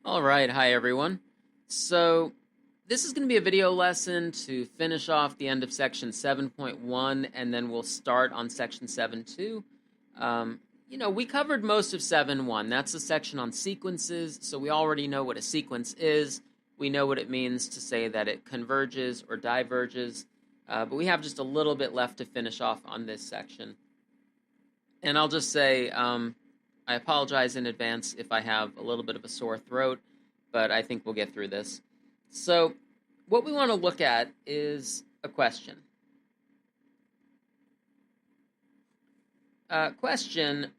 All right, hi everyone. So, this is going to be a video lesson to finish off the end of section 7.1, and then we'll start on section 7.2. We covered most of 7.1. That's a section on sequences, so we already know what a sequence is. We know what it means to say that it converges or diverges, but we have just a little bit left to finish off on this section. And I'll just say, I apologize in advance if I have a little bit of a sore throat, but I think we'll get through this. So, what we want to look at is a question. Question: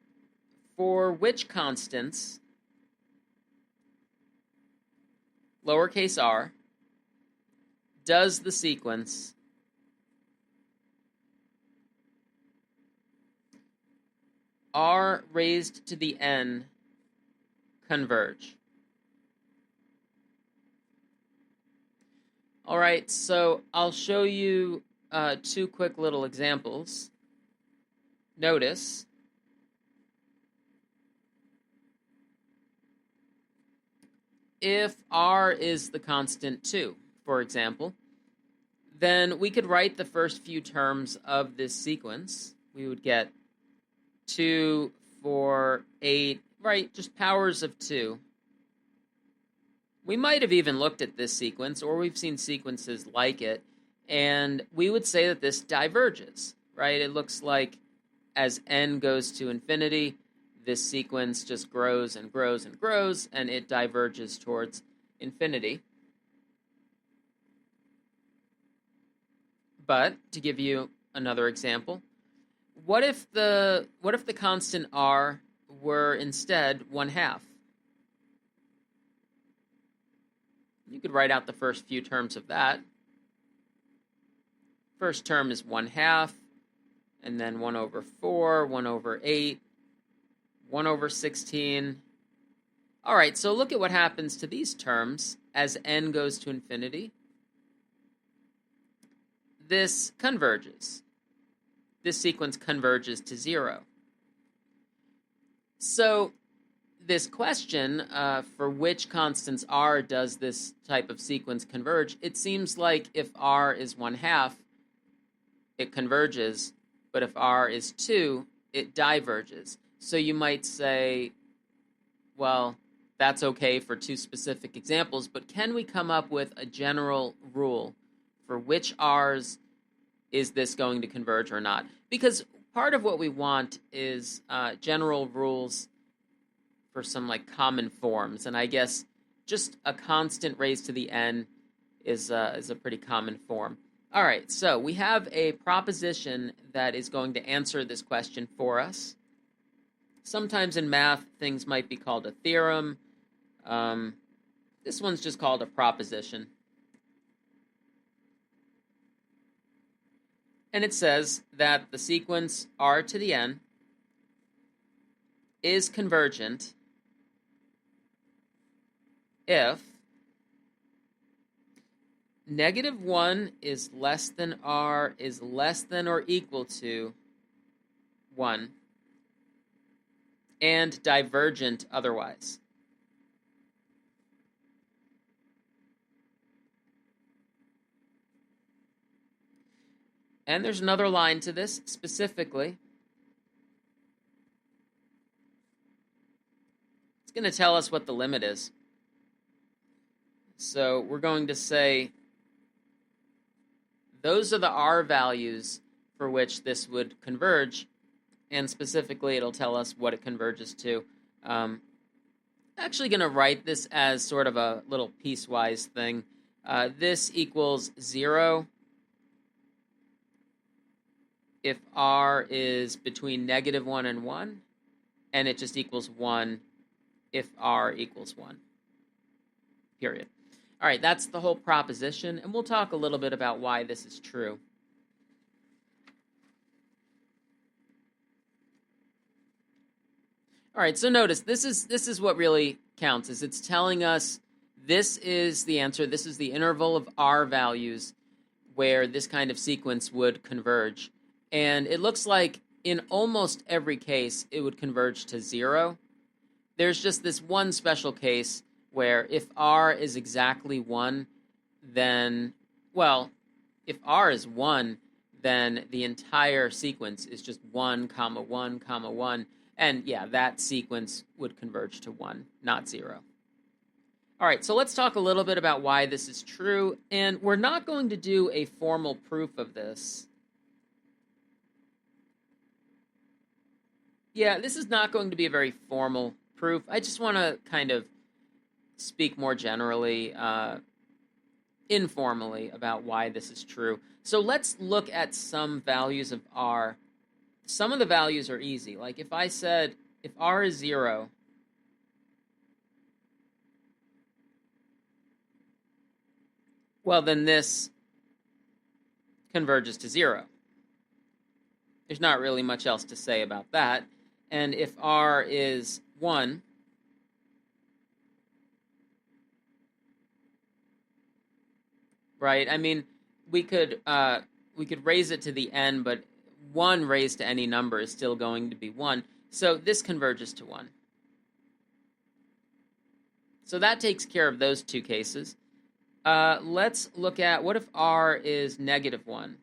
for which constants, lowercase r, does the sequence r raised to the n converge? All right, so I'll show you two quick little examples. Notice if r is the constant 2, for example, then we could write the first few terms of this sequence. We would get 2, 4, 8, right, just powers of 2. We might have even looked at this sequence, or we've seen sequences like it, and we would say that this diverges, right? It looks like as n goes to infinity, this sequence just grows and grows and grows, and it diverges towards infinity. But to give you another example, what if the constant r were instead 1/2? You could write out the first few terms of that. First term is 1/2, and then 1/4, 1/8, 1/16. All right, so look at what happens to these terms as n goes to infinity. This converges. This sequence converges to 0. So this question, for which constants r does this type of sequence converge, it seems like if r is 1/2, it converges, but if r is 2, it diverges. So you might say, well, that's okay for two specific examples, but can we come up with a general rule for which r's is this going to converge or not? Because part of what we want is general rules for some common forms, and I guess just a constant raised to the n is a pretty common form. All right, so we have a proposition that is going to answer this question for us. Sometimes in math, things might be called a theorem. This one's just called a proposition. And it says that the sequence r to the n is convergent if -1 is less than r is less than or equal to 1 and divergent otherwise. And there's another line to this specifically. It's going to tell us what the limit is. So we're going to say those are the r values for which this would converge, and specifically it'll tell us what it converges to. I'm actually going to write this as sort of a little piecewise thing. This equals 0 if r is between -1 and 1, and it just equals 1 if r equals 1, period. All right, that's the whole proposition, and we'll talk a little bit about why this is true. All right, so notice this is what really counts, is it's telling us this is the answer, this is the interval of r values where this kind of sequence would converge. And it looks like in almost every case it would converge to 0. There's just this one special case where if r is exactly 1, then, well, if r is 1, then the entire sequence is just 1, 1, 1, and yeah, that sequence would converge to 1, not 0. All right, so let's talk a little bit about why this is true, and we're not going to do a formal proof of this. Yeah, this is not going to be a very formal proof. I just want to kind of speak more generally, informally, about why this is true. So let's look at some values of r. Some of the values are easy. Like if I said, if r is 0, well, then this converges to 0. There's not really much else to say about that. And if r is 1, right? I mean, we could raise it to the n, but 1 raised to any number is still going to be 1. So this converges to 1. So that takes care of those two cases. Let's look at, what if r is -1?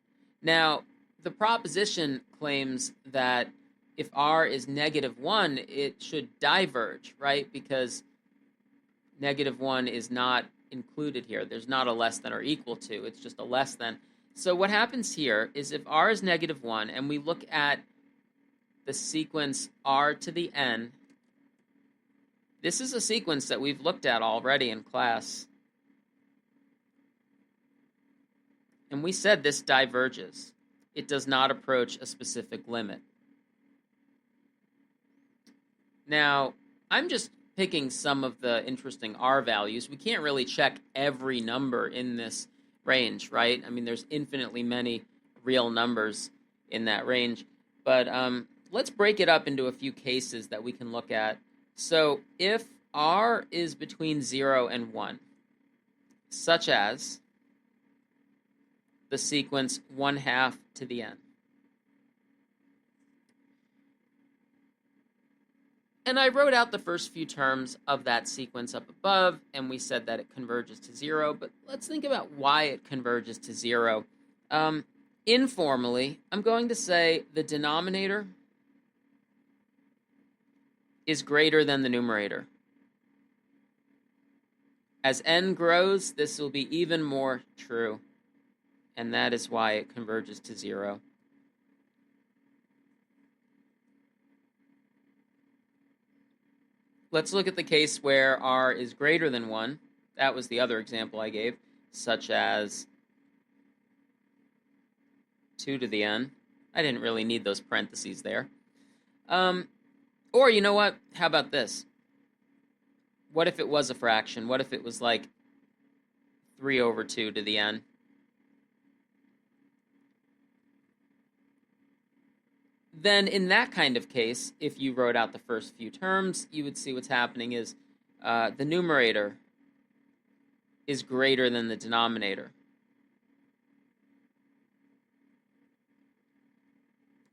Now, the proposition claims that if r is -1, it should diverge, right? Because -1 is not included here. There's not a less than or equal to. It's just a less than. So what happens here is if r is -1 and we look at the sequence r to the n, this is a sequence that we've looked at already in class. And we said this diverges. It does not approach a specific limit. Now, I'm just picking some of the interesting r values. We can't really check every number in this range, right? I mean, there's infinitely many real numbers in that range. But let's break it up into a few cases that we can look at. So if r is between 0 and 1, such as the sequence 1/2 to the n. And I wrote out the first few terms of that sequence up above, and we said that it converges to 0, but let's think about why it converges to 0. Informally, I'm going to say the denominator is greater than the numerator. As n grows, this will be even more true, and that is why it converges to 0. Let's look at the case where r is greater than 1. That was the other example I gave, such as 2 to the n. I didn't really need those parentheses there. Or you know what? How about this? What if it was a fraction? What if it was like 3/2 to the n? Then in that kind of case, if you wrote out the first few terms, you would see what's happening is the numerator is greater than the denominator.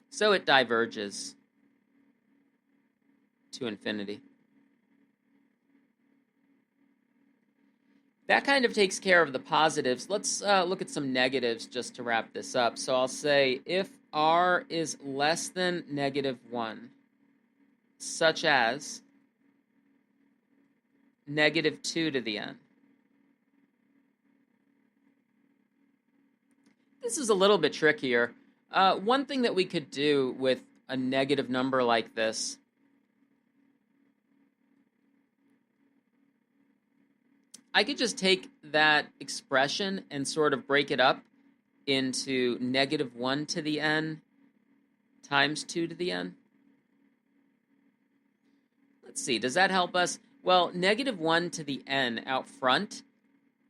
So it diverges to infinity. That kind of takes care of the positives. Let's look at some negatives just to wrap this up. So I'll say if r is less than -1, such as -2 to the n. This is a little bit trickier. One thing that we could do with a negative number like this I could just take that expression and sort of break it up into -1 to the n times 2 to the n. Let's see, does that help us? Well, -1 to the n out front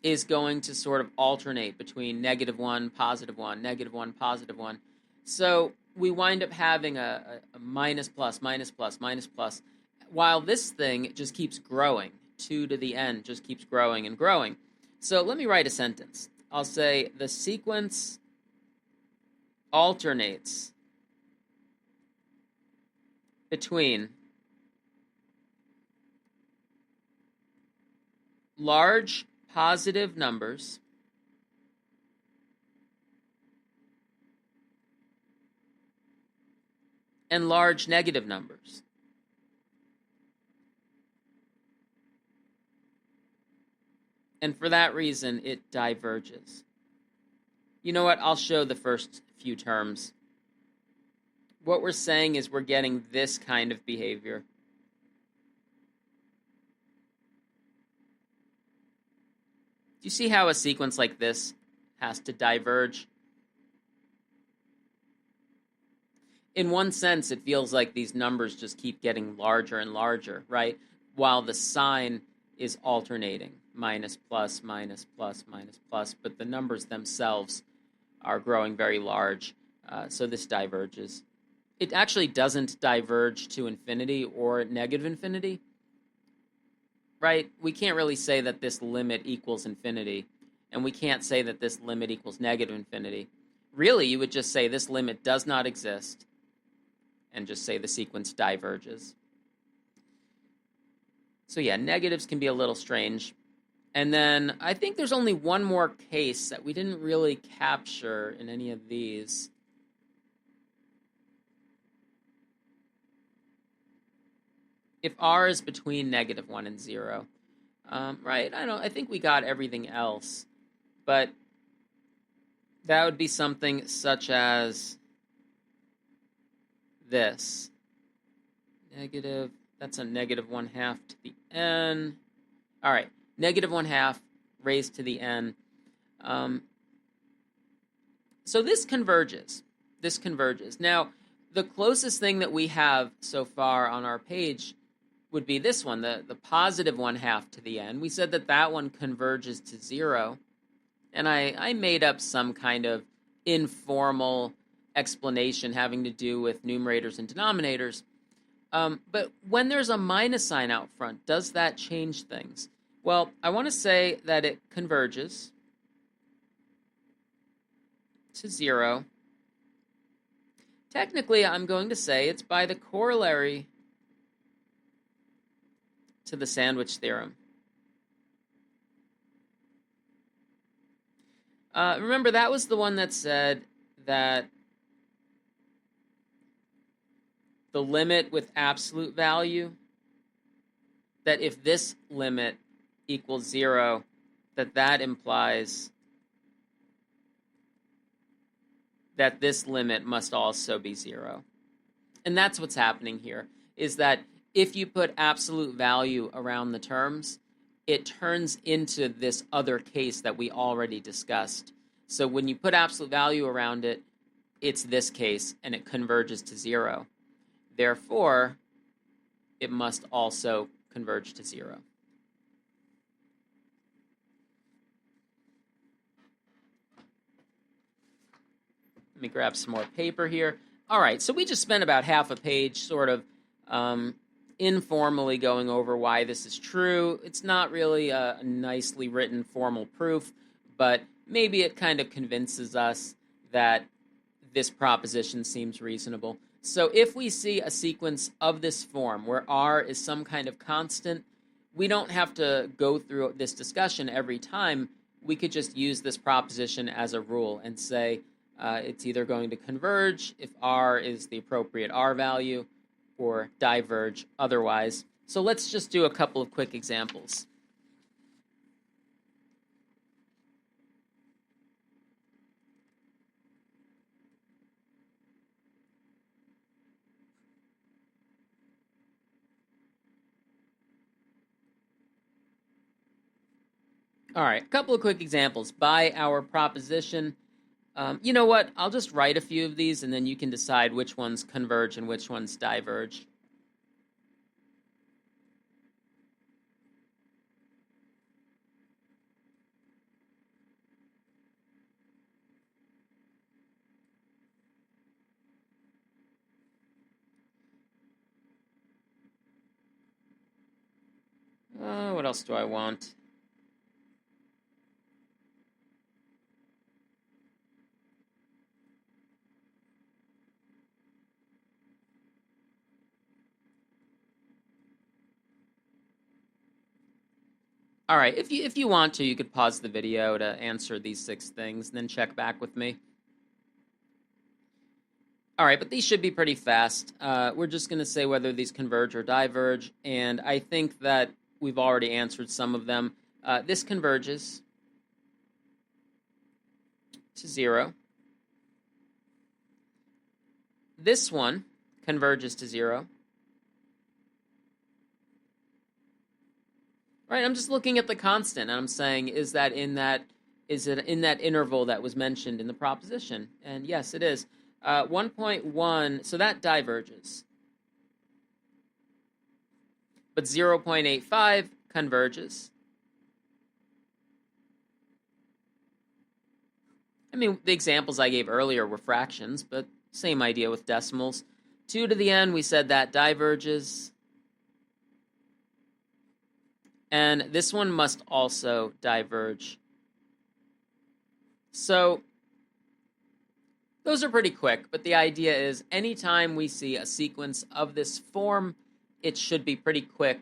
is going to sort of alternate between -1, +1, -1, +1. So we wind up having a minus plus, minus plus, minus plus, while this thing just keeps growing. 2 to the n just keeps growing and growing. So let me write a sentence. I'll say the sequence alternates between large positive numbers and large negative numbers. And for that reason, it diverges. You know what? I'll show the first few terms. What we're saying is we're getting this kind of behavior. Do you see how a sequence like this has to diverge? In one sense, it feels like these numbers just keep getting larger and larger, right? While the sign is alternating, minus, plus, minus, plus, minus, plus, but the numbers themselves are growing very large, so this diverges. It actually doesn't diverge to infinity or negative infinity, right? We can't really say that this limit equals infinity, and we can't say that this limit equals negative infinity. Really, you would just say this limit does not exist, and just say the sequence diverges. So yeah, negatives can be a little strange. And then I think there's only one more case that we didn't really capture in any of these. If r is between -1 and 0, right? I think we got everything else, but that would be something such as this. Negative, that's a -1/2 to the n. All right, -1/2 raised to the n. So this converges. This converges. Now, the closest thing that we have so far on our page would be this one, the +1/2 to the n. We said that that one converges to 0, and I made up some kind of informal explanation having to do with numerators and denominators. But when there's a minus sign out front, does that change things? Well, I want to say that it converges to 0. Technically, I'm going to say it's by the corollary to the sandwich theorem. Remember, that was the one that said that the limit with absolute value, that if this limit equals 0, that implies that this limit must also be 0. And that's what's happening here, is that if you put absolute value around the terms, it turns into this other case that we already discussed. So when you put absolute value around it, it's this case, and it converges to 0. Therefore, it must also converge to 0. Let me grab some more paper here. All right, so we just spent about half a page sort of informally going over why this is true. It's not really a nicely written formal proof, but maybe it kind of convinces us that this proposition seems reasonable. So if we see a sequence of this form where r is some kind of constant, we don't have to go through this discussion every time. We could just use this proposition as a rule and say it's either going to converge if r is the appropriate r value, or diverge otherwise. So let's just do a couple of quick examples. All right, a couple of quick examples. By our proposition, you know what? I'll just write a few of these, and then you can decide which ones converge and which ones diverge. What else do I want? All right, if you want to, you could pause the video to answer these 6 things and then check back with me. All right, but these should be pretty fast. We're just going to say whether these converge or diverge, and I think that we've already answered some of them. This converges to 0. This one converges to 0. Right, I'm just looking at the constant, and I'm saying, is it in that interval that was mentioned in the proposition? And yes, it is. 1.1, so that diverges. But 0.85 converges. I mean, the examples I gave earlier were fractions, but same idea with decimals. 2 to the n, we said that diverges. And this one must also diverge. So those are pretty quick, but the idea is anytime we see a sequence of this form, it should be pretty quick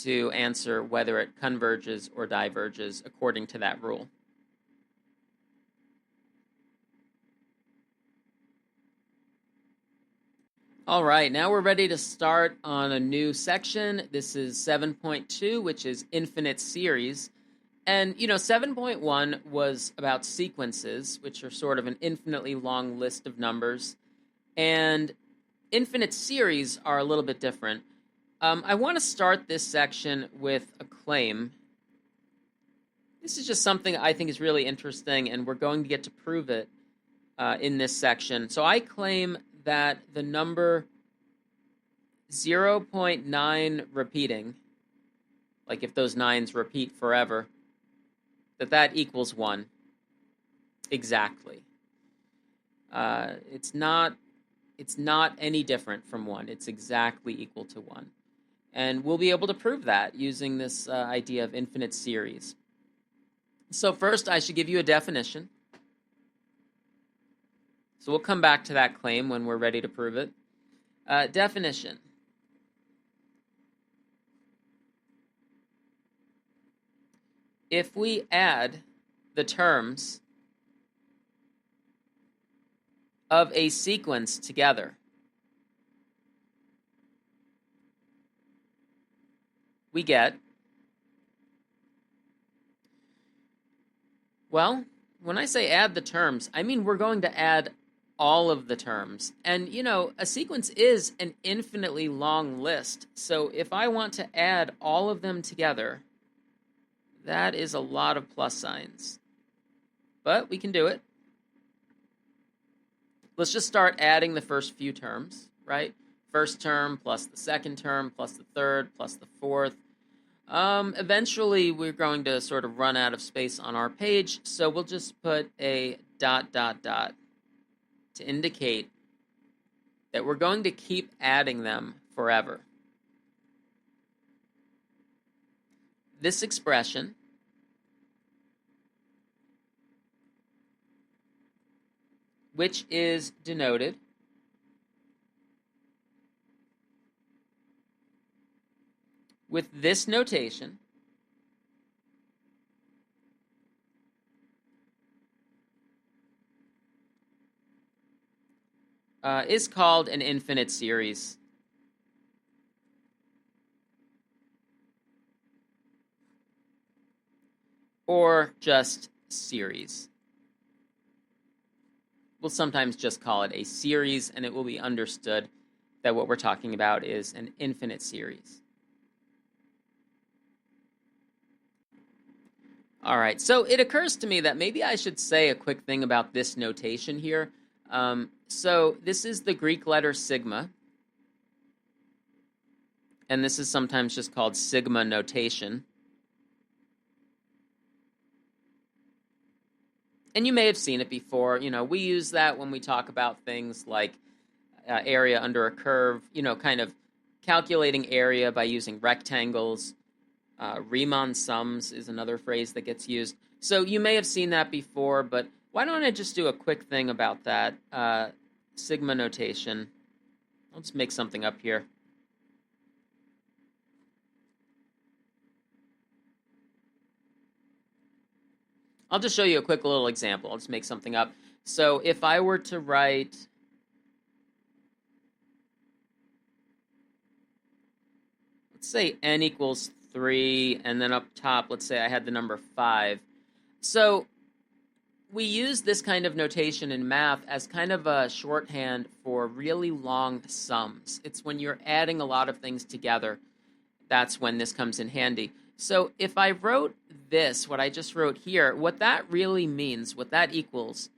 to answer whether it converges or diverges according to that rule. All right, now we're ready to start on a new section. This is 7.2, which is infinite series. And, 7.1 was about sequences, which are sort of an infinitely long list of numbers. And infinite series are a little bit different. I want to start this section with a claim. This is just something I think is really interesting, and we're going to get to prove it in this section. So I claim that the number 0.9 repeating, like if those 9s repeat forever, that equals 1. Exactly. It's not any different from 1. It's exactly equal to 1. And we'll be able to prove that using this idea of infinite series. So first, I should give you a definition. So we'll come back to that claim when we're ready to prove it. Definition. If we add the terms of a sequence together, we get, well, when I say add the terms, I mean we're going to add all of the terms. And, a sequence is an infinitely long list. So if I want to add all of them together, that is a lot of plus signs. But we can do it. Let's just start adding the first few terms, right? First term plus the second term plus the third plus the fourth. Eventually, we're going to sort of run out of space on our page, so we'll just put a ... to indicate that we're going to keep adding them forever. This expression which is denoted with this notation is called an infinite series. Or just series. We'll sometimes just call it a series, and it will be understood that what we're talking about is an infinite series. All right, so it occurs to me that maybe I should say a quick thing about this notation here. So this is the Greek letter sigma, and this is sometimes just called sigma notation. And you may have seen it before. We use that when we talk about things like area under a curve, kind of calculating area by using rectangles. Riemann sums is another phrase that gets used. So you may have seen that before, but why don't I just do a quick thing about that sigma notation. I'll just make something up here. I'll just show you a quick little example. I'll just make something up. So if I were to write, let's say n equals 3, and then up top, let's say I had the number 5. So we use this kind of notation in math as kind of a shorthand for really long sums. It's when you're adding a lot of things together, that's when this comes in handy. So if I wrote this, what I just wrote here, what that really means, what that equals,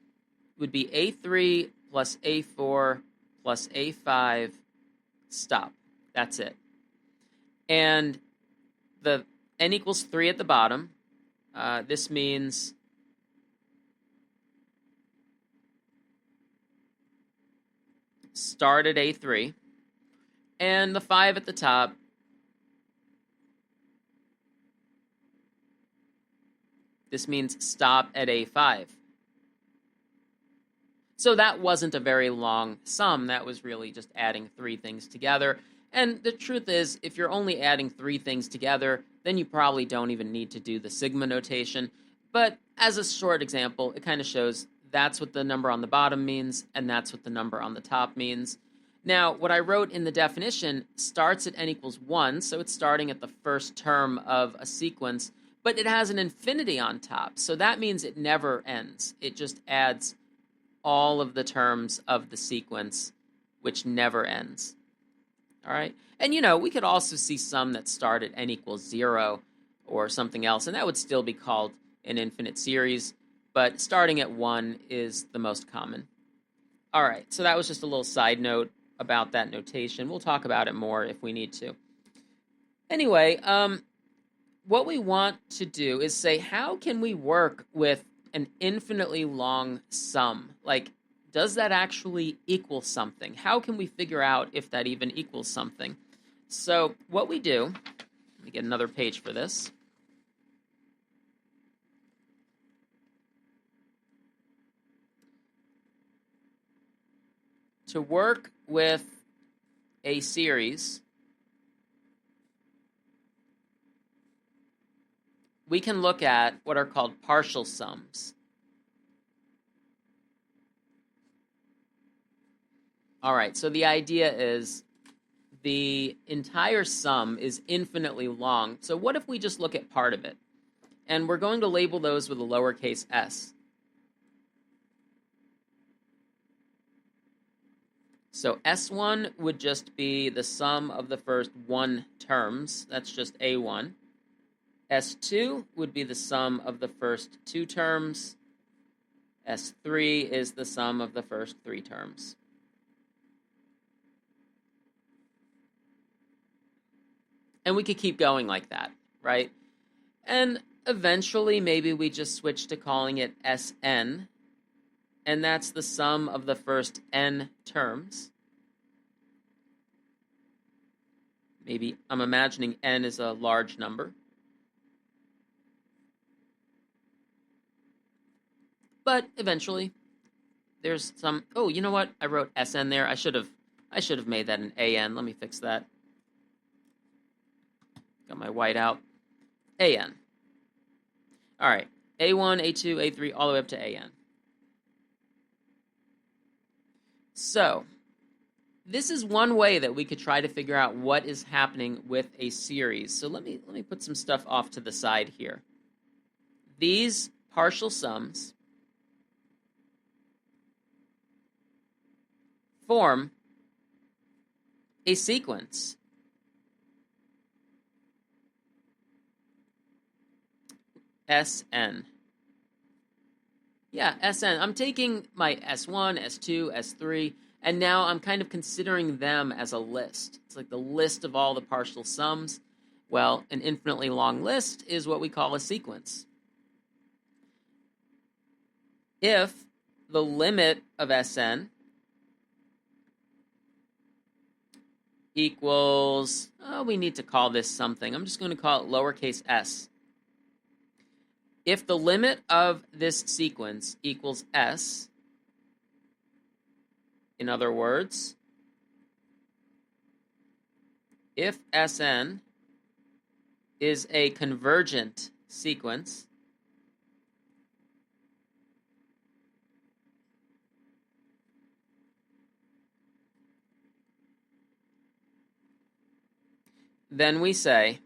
would be A3 plus A4 plus A5, stop. That's it. And the n equals 3 at the bottom. This means start at A3. And the 5 at the top, this means stop at A5. So that wasn't a very long sum. That was really just adding 3 things together. And the truth is, if you're only adding 3 things together, then you probably don't even need to do the sigma notation. But as a short example, it kind of shows that's what the number on the bottom means, and that's what the number on the top means. Now, what I wrote in the definition starts at n equals 1, so it's starting at the first term of a sequence, but it has an infinity on top, so that means it never ends. It just adds all of the terms of the sequence, which never ends. All right? And, we could also see some that start at n equals 0 or something else, and that would still be called an infinite series, but starting at 1 is the most common. All right, so that was just a little side note about that notation. We'll talk about it more if we need to. Anyway, what we want to do is say, how can we work with an infinitely long sum? Like, does that actually equal something? How can we figure out if that even equals something? So what we do, let me get another page for this. To work with a series, we can look at what are called partial sums. All right, so the idea is the entire sum is infinitely long. So what if we just look at part of it? And we're going to label those with a lowercase s. So S1 would just be the sum of the first 1 terms. That's just A1. S2 would be the sum of the first 2 terms. S3 is the sum of the first 3 terms. And we could keep going like that, right? And eventually, maybe we just switch to calling it Sn, and that's the sum of the first n terms. Maybe I'm imagining n is a large number. But eventually, there's some. Oh, you know what? I wrote Sn there. I should have made that an An. Let me fix that. Got my white out. An. All right. A1, A2, A3, all the way up to An. So, this is one way that we could try to figure out what is happening with a series. So let me put some stuff off to the side here. These partial sums form a sequence. Sn. Yeah, Sn. I'm taking my S1, S2, S3, and now I'm kind of considering them as a list. It's like the list of all the partial sums. Well, an infinitely long list is what we call a sequence. If the limit of Sn equals, we need to call this something. I'm just going to call it lowercase s. If the limit of this sequence equals s, in other words, if Sn is a convergent sequence, then we say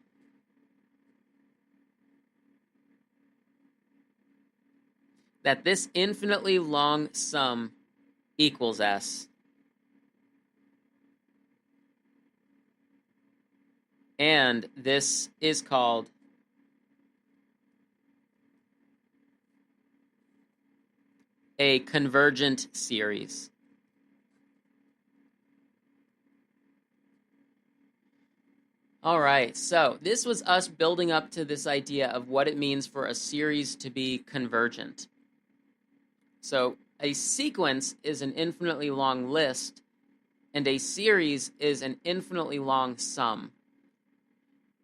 that this infinitely long sum equals S. And this is called a convergent series. All right, so this was us building up to this idea of what it means for a series to be convergent. So a sequence is an infinitely long list, and a series is an infinitely long sum.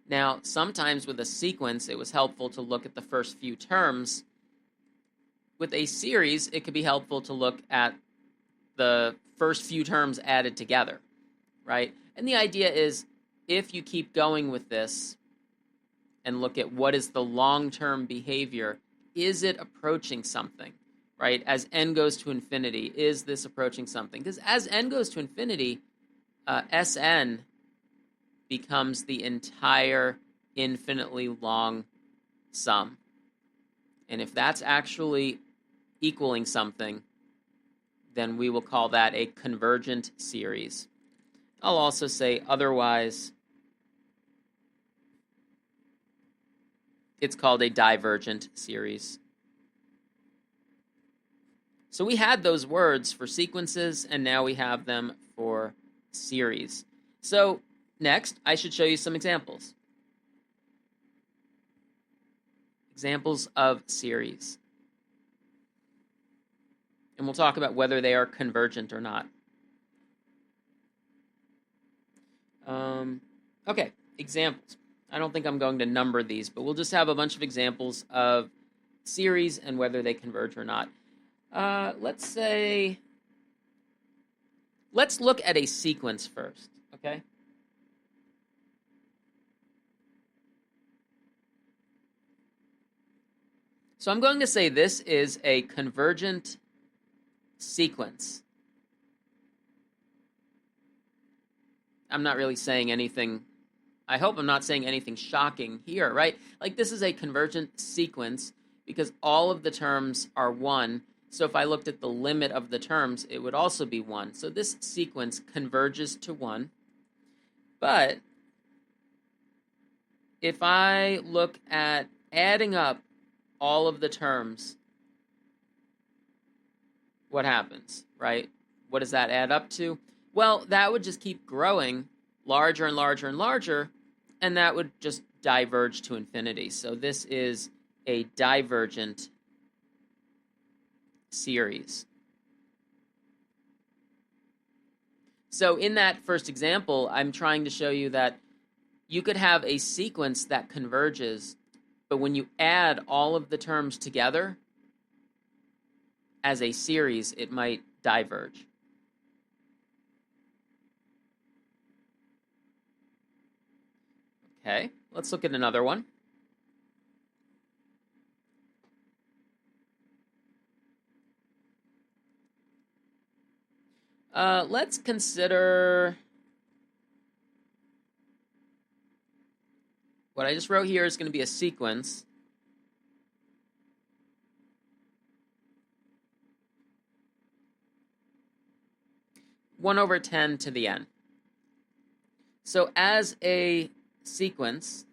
Now, sometimes with a sequence, it was helpful to look at the first few terms. With a series, it could be helpful to look at the first few terms added together, right? And the idea is, if you keep going with this and look at what is the long-term behavior, is it approaching something, right? As n goes to infinity, is this approaching something? Because as n goes to infinity, Sn becomes the entire infinitely long sum. And if that's actually equaling something, then we will call that a convergent series. I'll also say otherwise, it's called a divergent series. So we had those words for sequences, and now we have them for series. So next, I should show you some examples. Examples of series. And we'll talk about whether they are convergent or not. Okay, examples. I don't think I'm going to number these, but we'll just have a bunch of examples of series and whether they converge or not. Let's look at a sequence first, okay? So I'm going to say this is a convergent sequence. I'm not really saying anything. I hope I'm not saying anything shocking here, right? Like, this is a convergent sequence because all of the terms are 1. So if I looked at the limit of the terms, it would also be 1. So this sequence converges to 1. But if I look at adding up all of the terms, what happens, right? What does that add up to? Well, that would just keep growing larger and larger and larger, and that would just diverge to infinity. So this is a divergent series. So in that first example, I'm trying to show you that you could have a sequence that converges, but when you add all of the terms together as a series, it might diverge. Okay, let's look at another one. Let's consider what I just wrote here is going to be a sequence. One over 10 to the n. So as a sequence,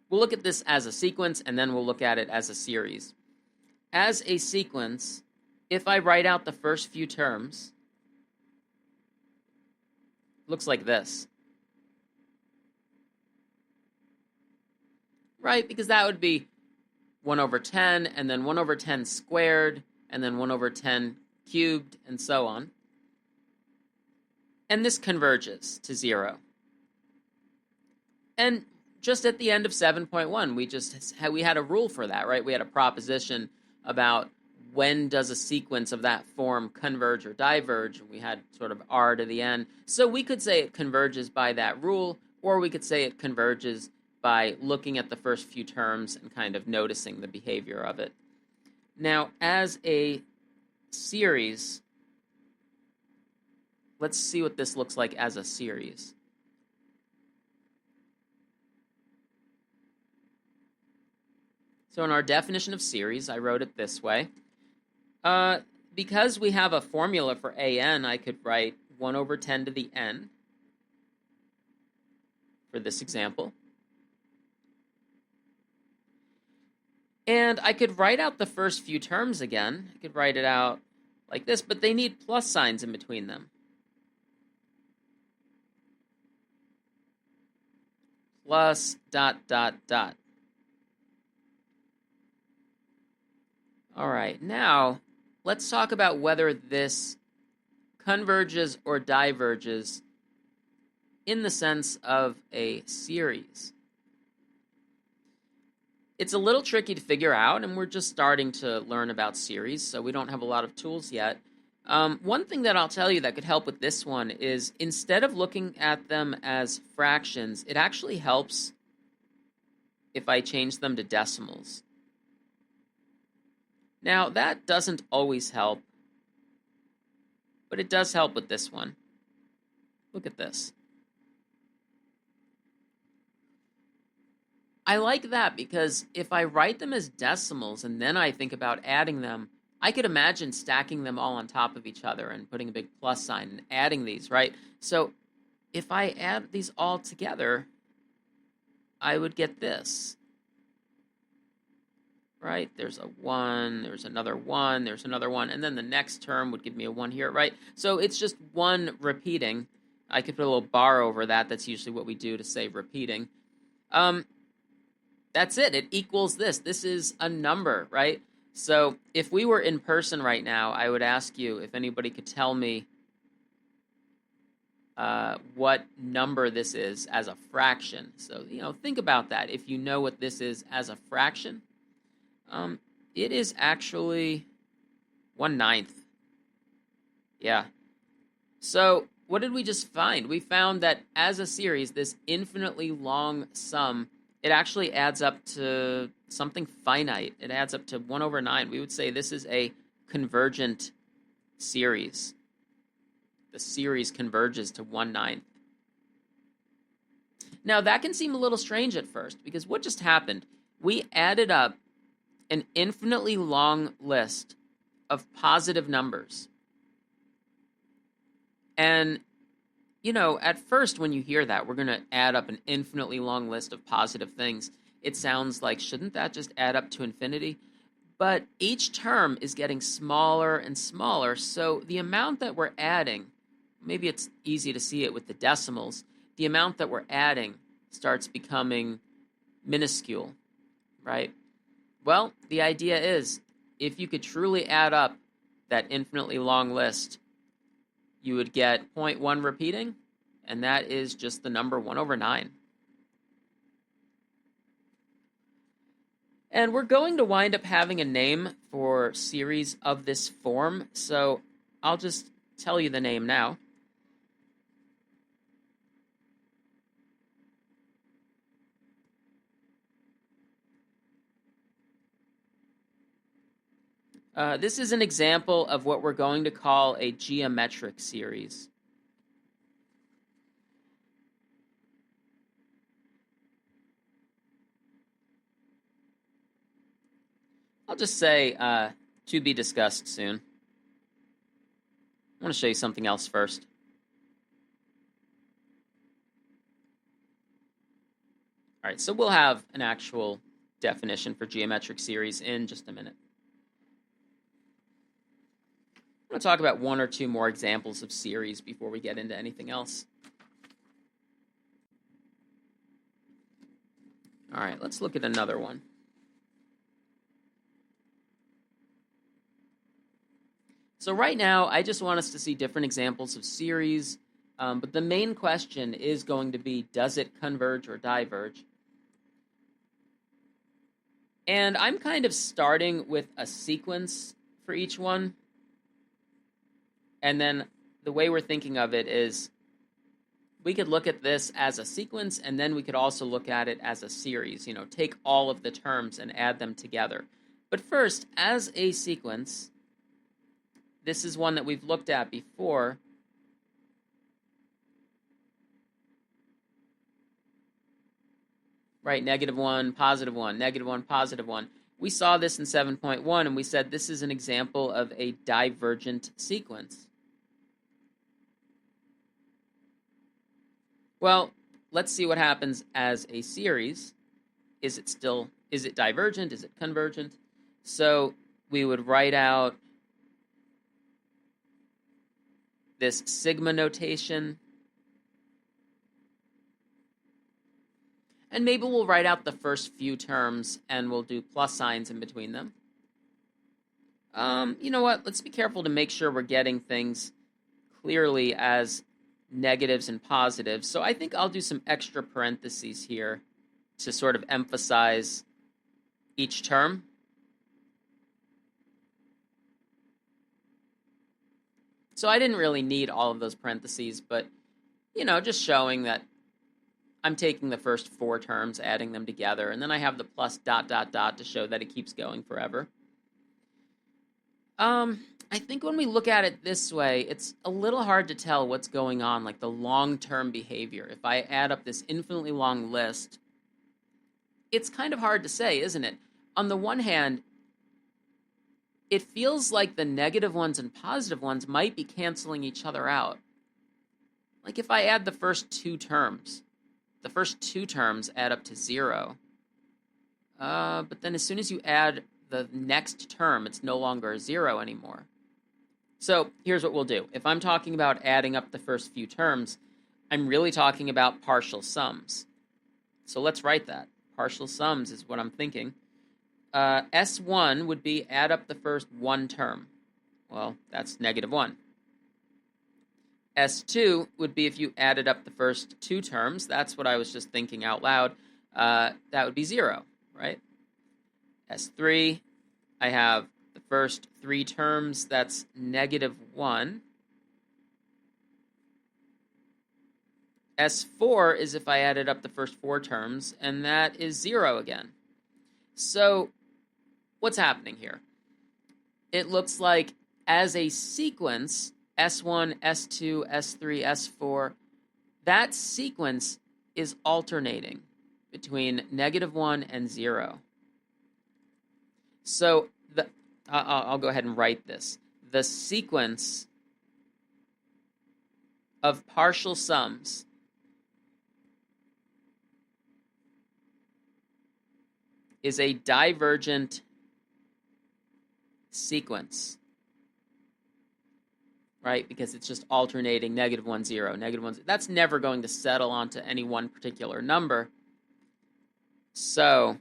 we'll look at this as a sequence, and then we'll look at it as a series. As a sequence, if I write out the first few terms, it looks like this. Right? Because that would be 1 over 10, and then 1 over 10 squared, and then 1 over 10 cubed, and so on. And this converges to 0. And just at the end of 7.1, we had a rule for that, right? We had a proposition about when does a sequence of that form converge or diverge, and we had sort of r to the n. So we could say it converges by that rule, or we could say it converges by looking at the first few terms and kind of noticing the behavior of it. Now, as a series, let's see what this looks like as a series. So in our definition of series, I wrote it this way. Because we have a formula for an, I could write 1 over 10 to the n for this example. And I could write out the first few terms again. I could write it out like this, but they need plus signs in between them. Plus dot, dot, dot. All right, now let's talk about whether this converges or diverges in the sense of a series. It's a little tricky to figure out, and we're just starting to learn about series, so we don't have a lot of tools yet. One thing that I'll tell you that could help with this one is instead of looking at them as fractions, it actually helps if I change them to decimals. Now, that doesn't always help, but it does help with this one. Look at this. I like that because if I write them as decimals and then I think about adding them, I could imagine stacking them all on top of each other and putting a big plus sign and adding these, right? So if I add these all together, I would get this, right? There's a 1, there's another 1, there's another 1, and then the next term would give me a 1 here, right? So it's just 1 repeating. I could put a little bar over that. That's usually what we do to say repeating. That's it. It equals this. This is a number, right? So if we were in person right now, I would ask you if anybody could tell me what number this is as a fraction. So, think about that. If you know what this is as a fraction, it is actually 1/9. Yeah. So what did we just find? We found that as a series, this infinitely long sum, it actually adds up to something finite. It adds up to 1 over 9. We would say this is a convergent series. The series converges to 1/9. Now, that can seem a little strange at first, because what just happened? We added up an infinitely long list of positive numbers. And at first when you hear that, we're going to add up an infinitely long list of positive things, it sounds like, shouldn't that just add up to infinity? But each term is getting smaller and smaller, so the amount that we're adding, maybe it's easy to see it with the decimals, the amount that we're adding starts becoming minuscule, right? Well, the idea is, if you could truly add up that infinitely long list, you would get 0.1 repeating, and that is just the number 1 over 9. And we're going to wind up having a name for series of this form, so I'll just tell you the name now. This is an example of what we're going to call a geometric series. I'll just say to be discussed soon. I want to show you something else first. All right, so we'll have an actual definition for geometric series in just a minute. I'm going to talk about 1 or 2 more examples of series before we get into anything else. All right, let's look at another one. So right now, I just want us to see different examples of series, but the main question is going to be, does it converge or diverge? And I'm kind of starting with a sequence for each one. And then the way we're thinking of it is, we could look at this as a sequence, and then we could also look at it as a series. Take all of the terms and add them together. But first, as a sequence, this is one that we've looked at before. Right, -1, +1, -1, +1. We saw this in 7.1, and we said this is an example of a divergent sequence. Well, let's see what happens as a series. Is it divergent? Is it convergent? So we would write out this sigma notation. And maybe we'll write out the first few terms and we'll do plus signs in between them. You know what? Let's be careful to make sure we're getting things clearly as negatives and positives. So I think I'll do some extra parentheses here to sort of emphasize each term. So I didn't really need all of those parentheses, but, just showing that I'm taking the first four terms, adding them together, and then I have the plus ... to show that it keeps going forever. I think when we look at it this way, it's a little hard to tell what's going on, like the long-term behavior. If I add up this infinitely long list, it's kind of hard to say, isn't it? On the one hand, it feels like the negative ones and positive ones might be canceling each other out. Like if I add the first two terms add up to 0. But then as soon as you add the next term, it's no longer a 0 anymore. So here's what we'll do. If I'm talking about adding up the first few terms, I'm really talking about partial sums. So let's write that. Partial sums is what I'm thinking. S1 would be add up the first one term. Well, that's -1. S2 would be if you added up the first two terms. That's what I was just thinking out loud. That would be 0, right? S3, I have the first three terms. That's -1. S4 is if I added up the first four terms, and that is 0 again. So what's happening here? It looks like as a sequence, S1, S2, S3, S4, that sequence is alternating between -1 and 0. So I'll go ahead and write this. The sequence of partial sums is a divergent sequence, right? Because it's just alternating -1, 0, -1. That's never going to settle onto any one particular number. So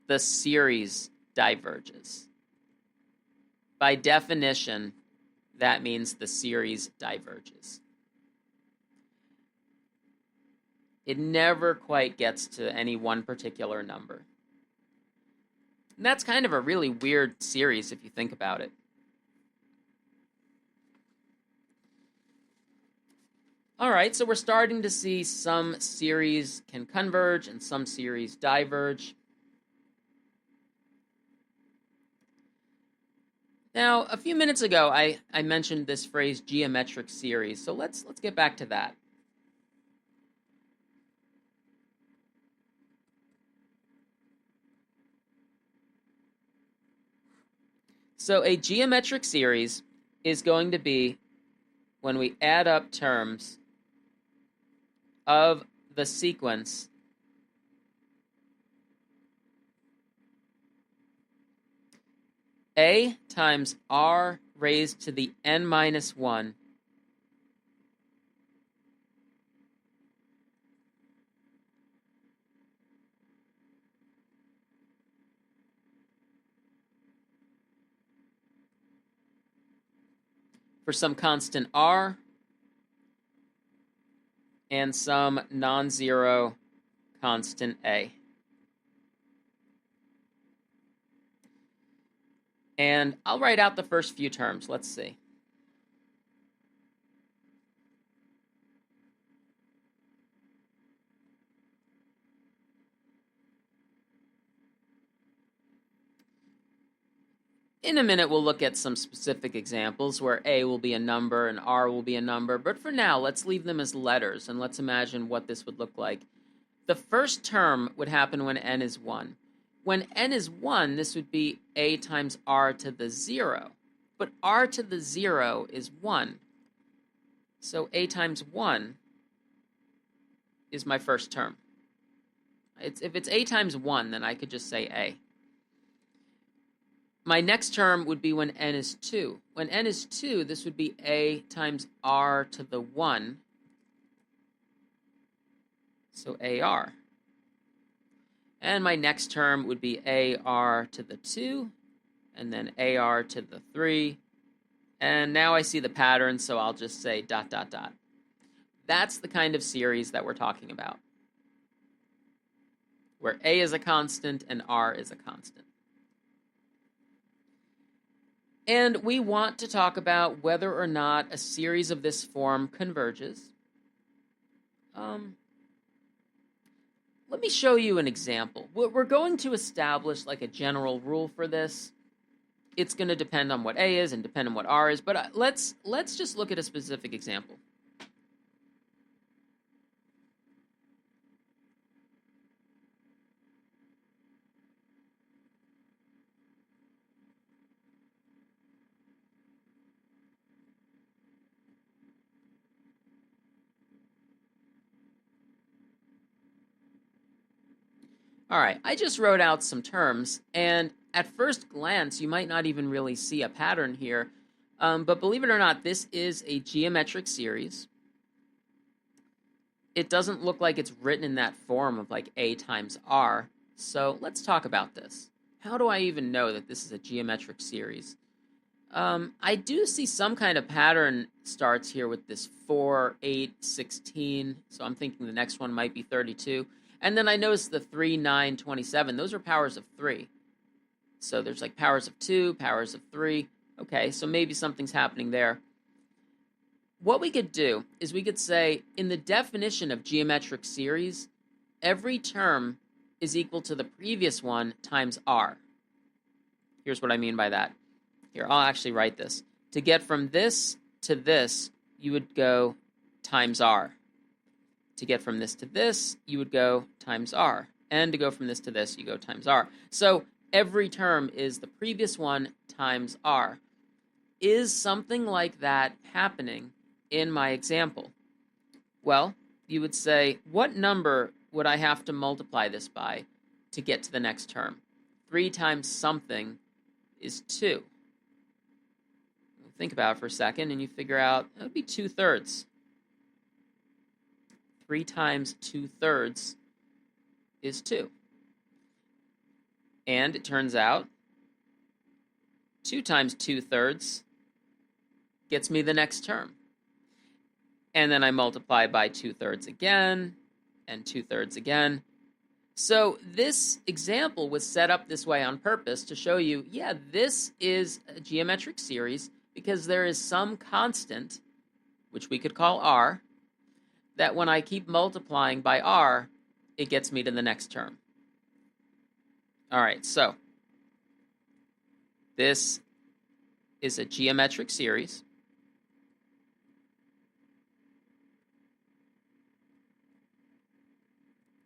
the series diverges. By definition, that means the series diverges. It never quite gets to any one particular number. And that's kind of a really weird series if you think about it. All right, so we're starting to see some series can converge and some series diverge. Now, a few minutes ago, I mentioned this phrase geometric series, so let's get back to that. So a geometric series is going to be when we add up terms of the sequence A times R raised to the n minus 1 for some constant R and some non-zero constant A. And I'll write out the first few terms. Let's see. In a minute, we'll look at some specific examples where A will be a number and R will be a number. But for now, let's leave them as letters, and let's imagine what this would look like. The first term would happen when n is 1. When n is 1, this would be a times r to the 0. But r to the 0 is 1. So a times 1 is my first term. If it's a times 1, then I could just say a. My next term would be when n is 2. When n is 2, this would be a times r to the 1. So ar. And my next term would be ar to the 2, and then ar to the 3. And now I see the pattern, so I'll just say ... That's the kind of series that we're talking about, where a is a constant and r is a constant. And we want to talk about whether or not a series of this form converges. Let me show you an example. We're going to establish like a general rule for this. It's going to depend on what a is and depend on what r is, but let's just look at a specific example. All right, I just wrote out some terms, and at first glance, you might not even really see a pattern here, but believe it or not, this is a geometric series. It doesn't look like it's written in that form of like a times r, so let's talk about this. How do I even know that this is a geometric series? I do see some kind of pattern starts here with this 4, 8, 16, so I'm thinking the next one might be 32. And then I notice the 3, 9, 27. Those are powers of 3. So there's like powers of 2, powers of 3. Okay, so maybe something's happening there. What we could do is we could say, in the definition of geometric series, every term is equal to the previous one times r. Here's what I mean by that. Here, I'll actually write this. To get from this to this, you would go times r. To get from this to this, you would go times r. And to go from this to this, you go times r. So every term is the previous one times r. Is something like that happening in my example? Well, you would say, what number would I have to multiply this by to get to the next term? 3 times something is 2. Think about it for a second, and you figure out it would be 2/3. 3 times 2/3 is 2. And it turns out 2 times 2/3 gets me the next term. And then I multiply by 2/3 again, and 2/3 again. So this example was set up this way on purpose to show you, yeah, this is a geometric series because there is some constant, which we could call r, that when I keep multiplying by r, it gets me to the next term. All right, so this is a geometric series.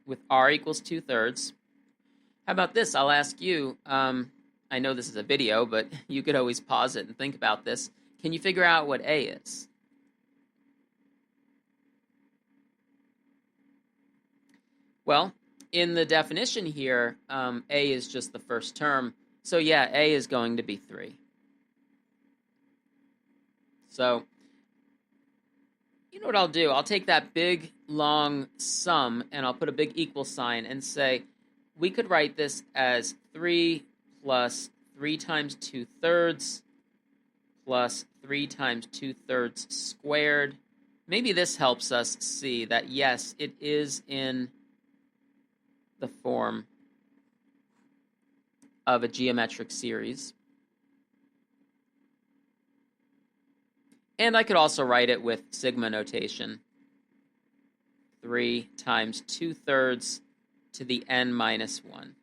With r equals 2/3. How about this? I'll ask you, I know this is a video, but you could always pause it and think about this. Can you figure out what a is? Well, in the definition here, a is just the first term. So yeah, a is going to be 3. So, you know what I'll do? I'll take that big, long sum, and I'll put a big equal sign and say, we could write this as 3 plus 3 times 2/3 plus 3 times 2/3 squared. Maybe this helps us see that, yes, it is in the form of a geometric series. And I could also write it with sigma notation. 3 times 2/3 to the n minus 1.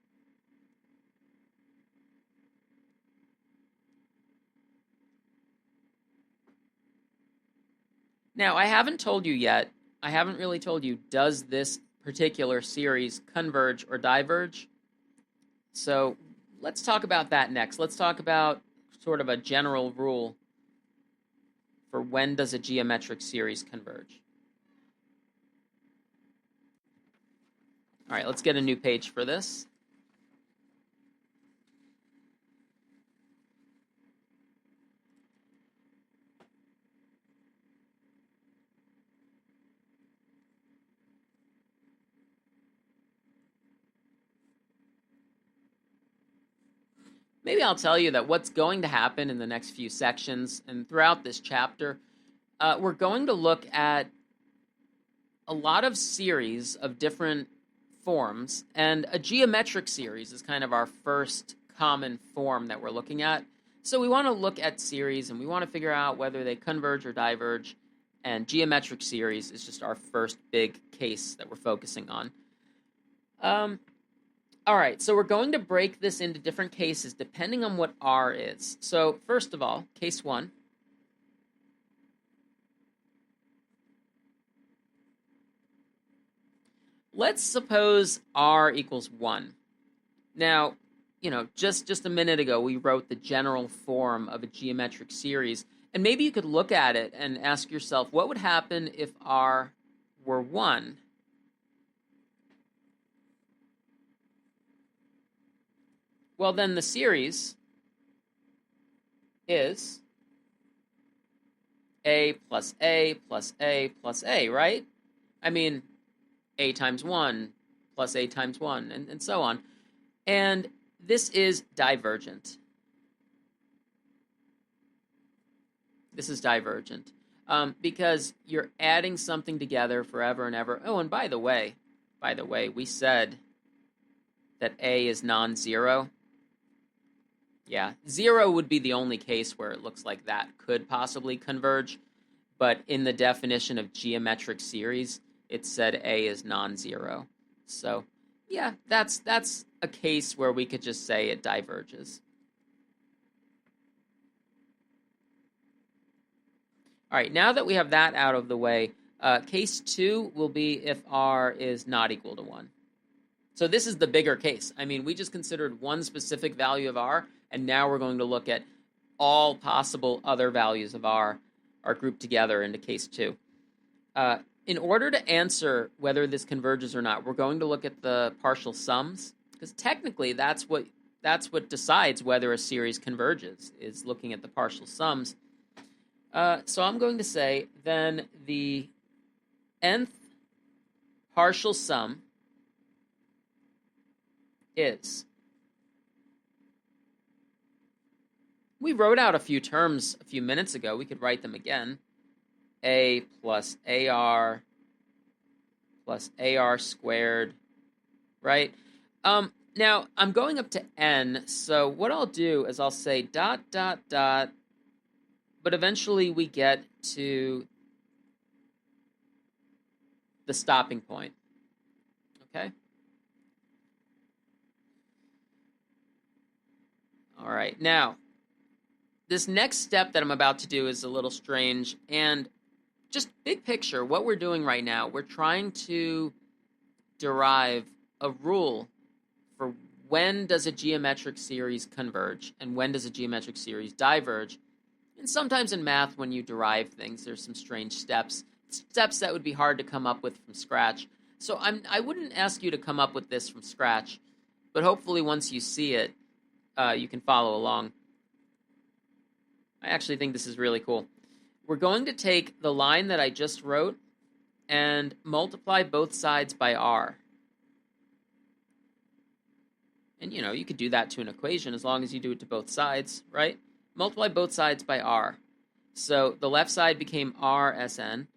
Now, I haven't told you yet, I haven't really told you, does this particular series converge or diverge? So let's talk about that next. Let's talk about sort of a general rule for when does a geometric series converge. All right, let's get a new page for this. Maybe I'll tell you that what's going to happen in the next few sections and throughout this chapter, we're going to look at a lot of series of different forms, and a geometric series is kind of our first common form that we're looking at. So we want to look at series, and we want to figure out whether they converge or diverge, and geometric series is just our first big case that we're focusing on. All right, so we're going to break this into different cases depending on what R is. So first of all, case 1. Let's suppose R equals 1. Now, just a minute ago, we wrote the general form of a geometric series, and maybe you could look at it and ask yourself, what would happen if R were 1? Well, then the series is A plus A plus A plus A, right? I mean, A times 1 plus A times 1, and so on. And this is divergent. This is divergent because you're adding something together forever and ever. Oh, and by the way, we said that A is non-zero. Yeah, 0 would be the only case where it looks like that could possibly converge, but in the definition of geometric series, it said A is non-zero. So, yeah, that's a case where we could just say it diverges. All right, now that we have that out of the way, case 2 will be if R is not equal to 1. So this is the bigger case. I mean, we just considered one specific value of R, and now we're going to look at all possible other values of R are grouped together into case 2. In order to answer whether this converges or not, we're going to look at the partial sums, because technically that's what decides whether a series converges, is looking at the partial sums. So I'm going to say then the nth partial sum is. We wrote out a few terms a few minutes ago. We could write them again. A plus AR plus AR squared, right? Now, I'm going up to n, so what I'll do is I'll say dot, dot, dot, but eventually we get to the stopping point, okay? All right, now, this next step that I'm about to do is a little strange, and just big picture, what we're doing right now, we're trying to derive a rule for when does a geometric series converge and when does a geometric series diverge. And sometimes in math, when you derive things, there's some strange steps that would be hard to come up with from scratch. So I wouldn't ask you to come up with this from scratch, but hopefully once you see it, you can follow along. I actually think this is really cool. We're going to take the line that I just wrote and multiply both sides by r. And, you could do that to an equation as long as you do it to both sides, right? Multiply both sides by r. So the left side became rsn.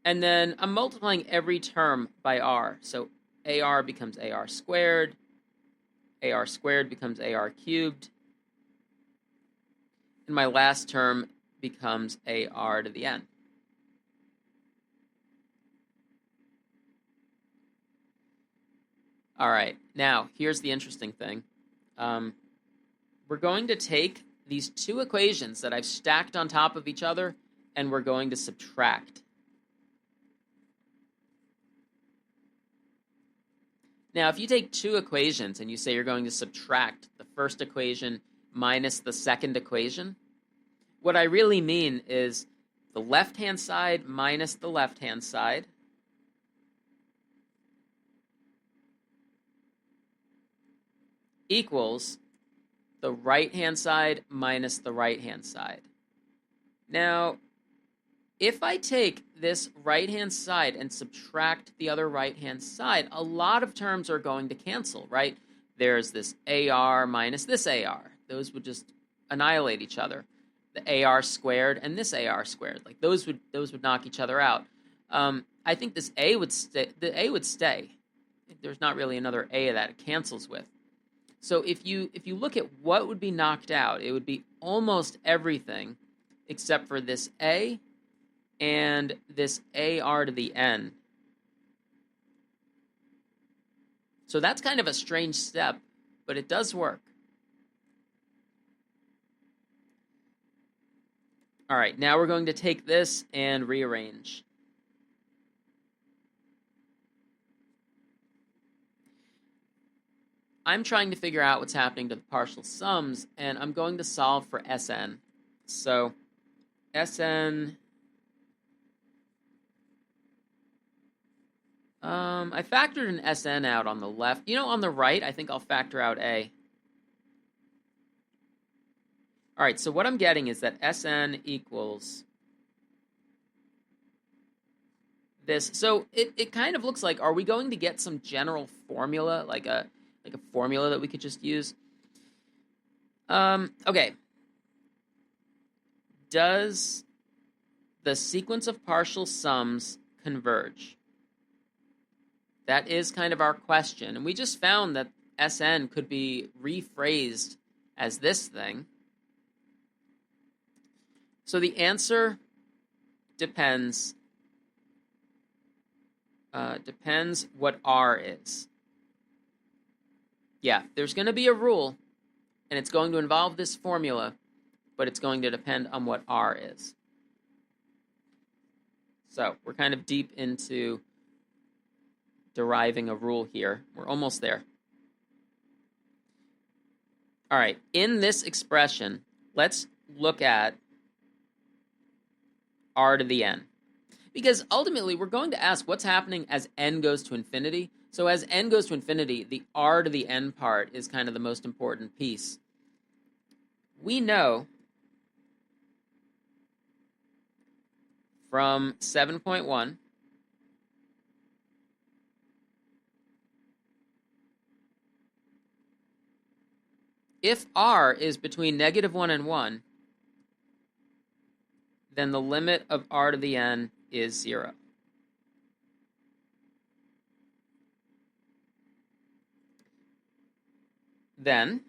And then I'm multiplying every term by r. So ar becomes ar squared becomes ar cubed, and my last term becomes ar to the n. All right, now here's the interesting thing. We're going to take these two equations that I've stacked on top of each other, and we're going to subtract. Now, if you take two equations and you say you're going to subtract the first equation minus the second equation, what I really mean is the left-hand side minus the left-hand side equals the right-hand side minus the right-hand side. Now, if I take this right-hand side and subtract the other right-hand side, a lot of terms are going to cancel, right? There's this AR minus this AR. Those would just annihilate each other. The AR squared and this AR squared, like those would knock each other out. I think this A would stay. The A would stay. There's not really another A that it cancels with. So if you look at what would be knocked out, it would be almost everything except for this A and this AR to the N. So that's kind of a strange step, but it does work. All right, now we're going to take this and rearrange. I'm trying to figure out what's happening to the partial sums, and I'm going to solve for Sn. So Sn, I factored an Sn out on the left. On the right, I think I'll factor out A. All right, so what I'm getting is that Sn equals this. So it kind of looks like, are we going to get some general formula, like a formula that we could just use? Okay. Does the sequence of partial sums converge? That is kind of our question. And we just found that Sn could be rephrased as this thing. So the answer depends what R is. Yeah, there's going to be a rule, and it's going to involve this formula, but it's going to depend on what R is. So we're kind of deep into deriving a rule here. We're almost there. All right, in this expression, let's look at R to the N. Because ultimately, we're going to ask what's happening as n goes to infinity. So as n goes to infinity, the R to the N part is kind of the most important piece. We know from 7.1 if R is between -1 and 1, then the limit of R to the N is 0. Then,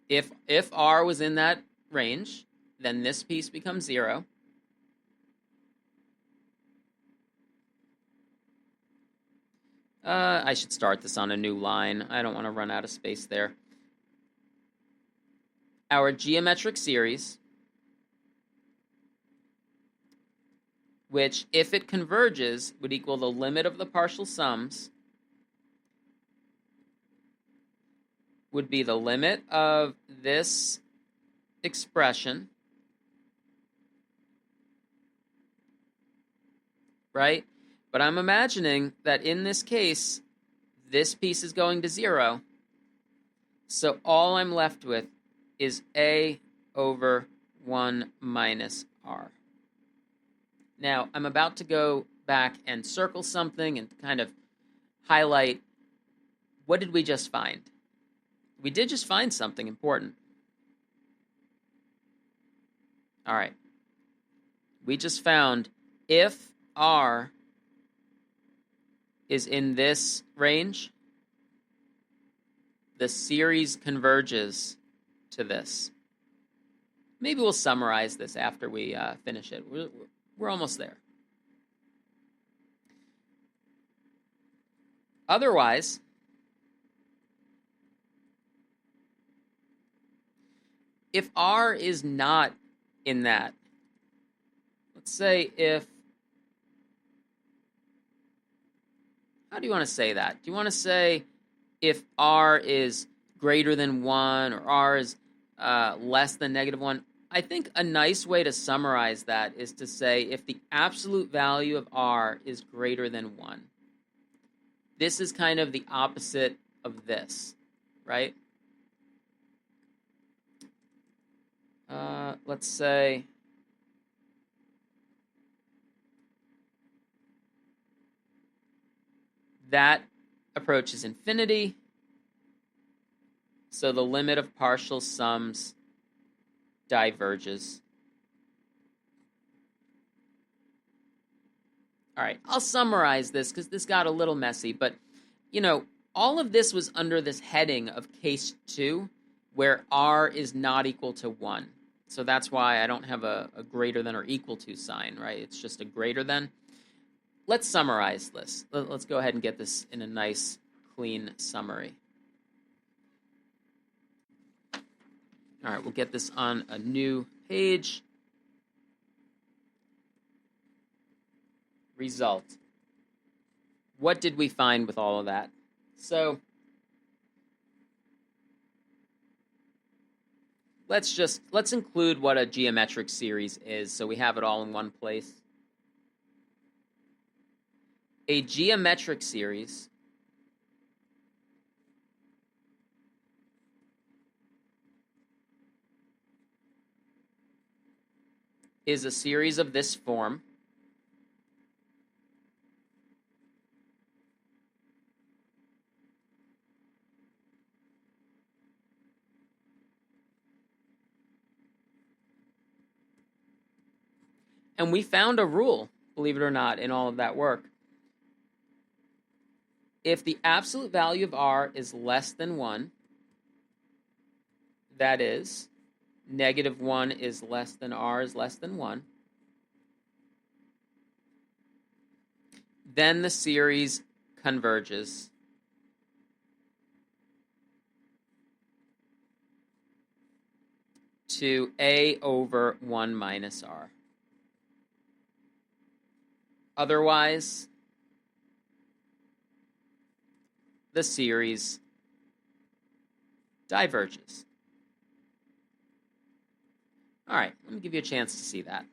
if R was in that range, then this piece becomes 0. I should start this on a new line. I don't want to run out of space there. Our geometric series, which, if it converges, would equal the limit of the partial sums, would be the limit of this expression, right? But I'm imagining that in this case, this piece is going to 0. So all I'm left with is A over 1 minus R. Now, I'm about to go back and circle something and kind of highlight, what did we just find? We did just find something important. All right. We just found if R is in this range, the series converges to this. Maybe we'll summarize this after we finish it. We're almost there. Otherwise, if R is not in that, let's say if, How do you want to say that? Do you want to say if r is greater than 1 or r is less than -1? I think a nice way to summarize that is to say if the absolute value of r is greater than 1. This is kind of the opposite of this, right? Let's say that approaches infinity, so the limit of partial sums diverges. All right, I'll summarize this because this got a little messy, but all of this was under this heading of case 2, where r is not equal to 1. So that's why I don't have a greater than or equal to sign, right? It's just a greater than. Let's summarize this. Let's go ahead and get this in a nice, clean summary. All right, we'll get this on a new page. Result. What did we find with all of that? So let's include what a geometric series is so we have it all in one place. A geometric series is a series of this form and we found a rule, believe it or not, in all of that work. If the absolute value of r is less than 1, that is, -1 is less than r is less than 1, then the series converges. To a over 1 minus r. Otherwise, the series diverges. All right, let me give you a chance to see that.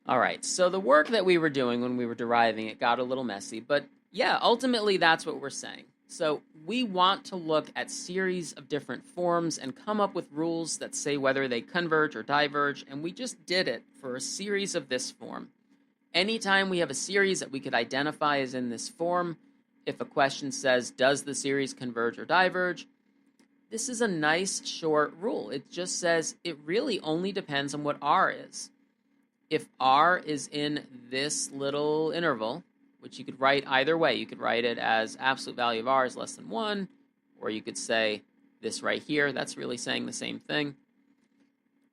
All right, so the work that we were doing when we were deriving it got a little messy, but yeah, ultimately that's what we're saying. So we want to look at series of different forms and come up with rules that say whether they converge or diverge, and we just did it for a series of this form. Anytime we have a series that we could identify as in this form, if a question says, does the series converge or diverge? This is a nice short rule. It just says it really only depends on what r is. If r is in this little interval, which you could write either way, you could write it as absolute value of r is less than 1, or you could say this right here, that's really saying the same thing,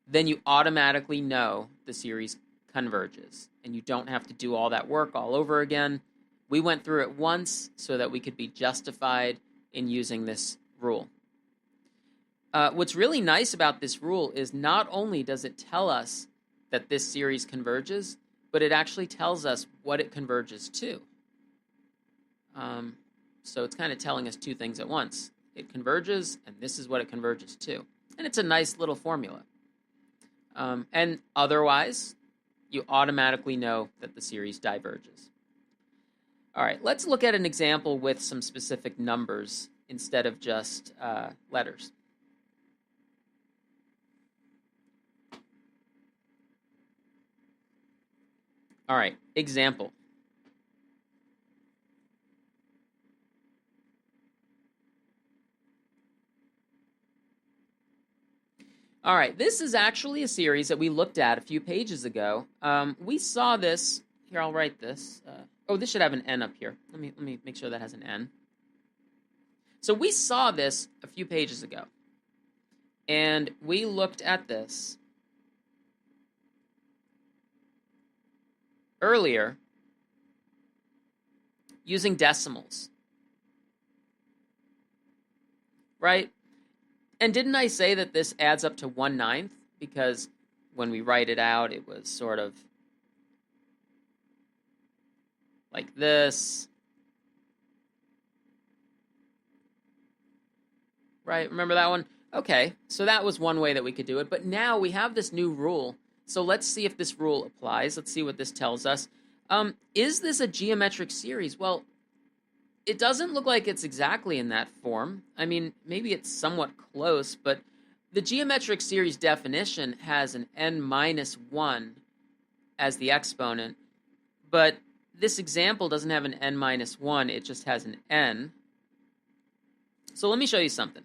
then you automatically know the series converges, and you don't have to do all that work all over again. We went through it once so that we could be justified in using this rule. What's really nice about this rule is not only does it tell us that this series converges, but it actually tells us what it converges to. So it's kind of telling us two things at once. It converges, and this is what it converges to. And it's a nice little formula. And otherwise, you automatically know that the series diverges. All right, let's look at an example with some specific numbers instead of just letters. All right, example. All right, this is actually a series that we looked at a few pages ago. We saw this. Here, I'll write this. This should have an N up here. Let me make sure that has an N. So we saw this a few pages ago, and we looked at this earlier using decimals, right? And didn't I say that this adds up to 1/9? Because when we write it out, it was sort of like this. Right? Remember that one? Okay, so that was one way that we could do it. But now we have this new rule. So let's see if this rule applies. Let's see what this tells us. Is this a geometric series? Well, it doesn't look like it's exactly in that form. I mean, maybe it's somewhat close, but the geometric series definition has an n minus 1 as the exponent, but this example doesn't have an n minus 1, it just has an n. So let me show you something.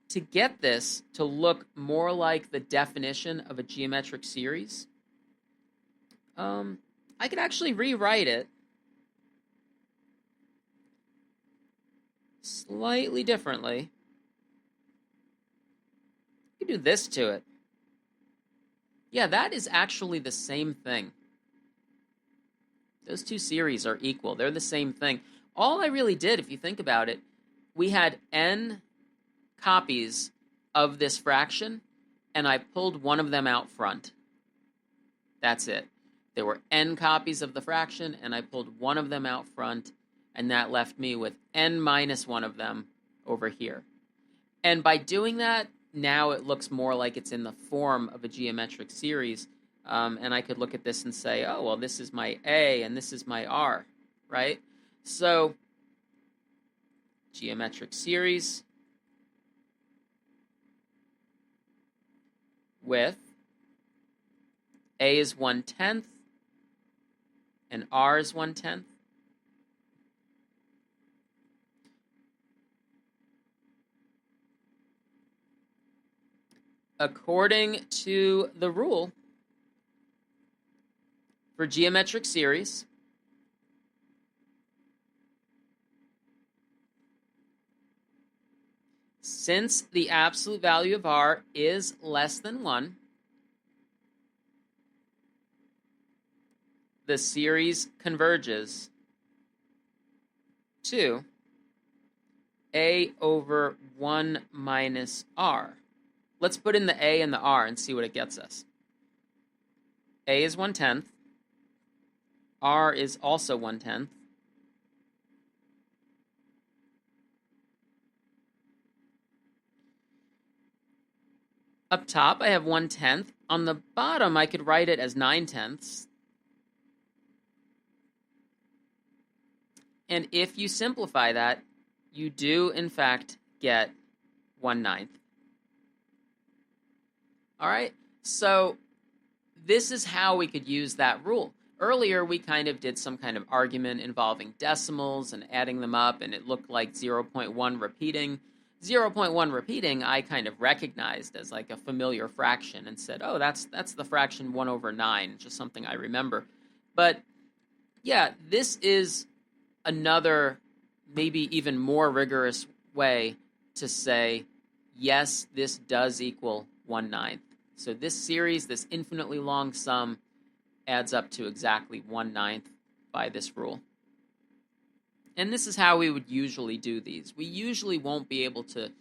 To get this to look more like the definition of a geometric series, I could actually rewrite it slightly differently. You could do this to it. Yeah, that is actually the same thing. Those two series are equal. They're the same thing. All I really did, if you think about it, we had n copies of this fraction, and I pulled one of them out front. That's it. There were n copies of the fraction, and I pulled one of them out front, and that left me with n minus 1 of them over here. And by doing that, now it looks more like it's in the form of a geometric series, and I could look at this and say, oh, well, this is my A, and this is my R, right? So, geometric series with A is 1/10 and R is 1/10. According to the rule for geometric series, since the absolute value of R is less than 1, the series converges to A over 1 minus R. Let's put in the A and the R and see what it gets us. A is 1/10. R is also 1/10. Up top, I have 1/10. On the bottom, I could write it as 9/10. And if you simplify that, you do, in fact, get 1/9. All right? So this is how we could use that rule. Earlier, we kind of did some kind of argument involving decimals and adding them up, and it looked like 0.1 repeating. 0.1 repeating, I kind of recognized as like a familiar fraction and said, oh, that's the fraction 1 over 9, just something I remember. But yeah, this is another, maybe even more rigorous way to say, yes, this does equal 1/9. So this series, this infinitely long sum, adds up to exactly 1/9 by this rule. And this is how we would usually do these. We usually won't be able to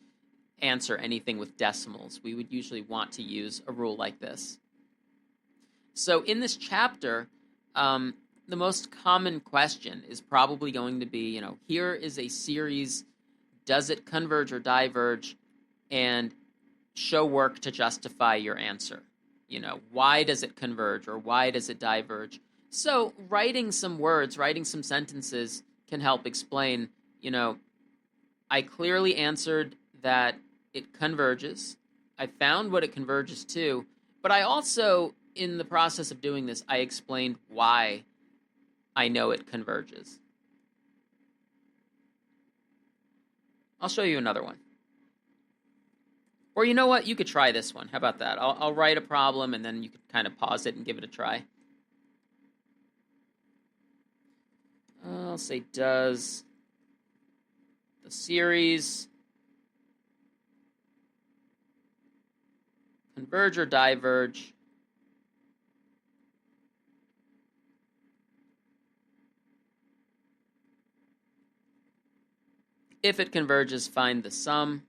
answer anything with decimals. We would usually want to use a rule like this. So in this chapter, the most common question is probably going to be, here is a series, does it converge or diverge? And show work to justify your answer. Why does it converge or why does it diverge? So writing some words, writing some sentences can help explain, I clearly answered that it converges. I found what it converges to, but I also, in the process of doing this, I explained why I know it converges. I'll show you another one. Or you know what? You could try this one. How about that? I'll write a problem, and then you could kind of pause it and give it a try. I'll say, does the series converge or diverge if it converges, find the sum.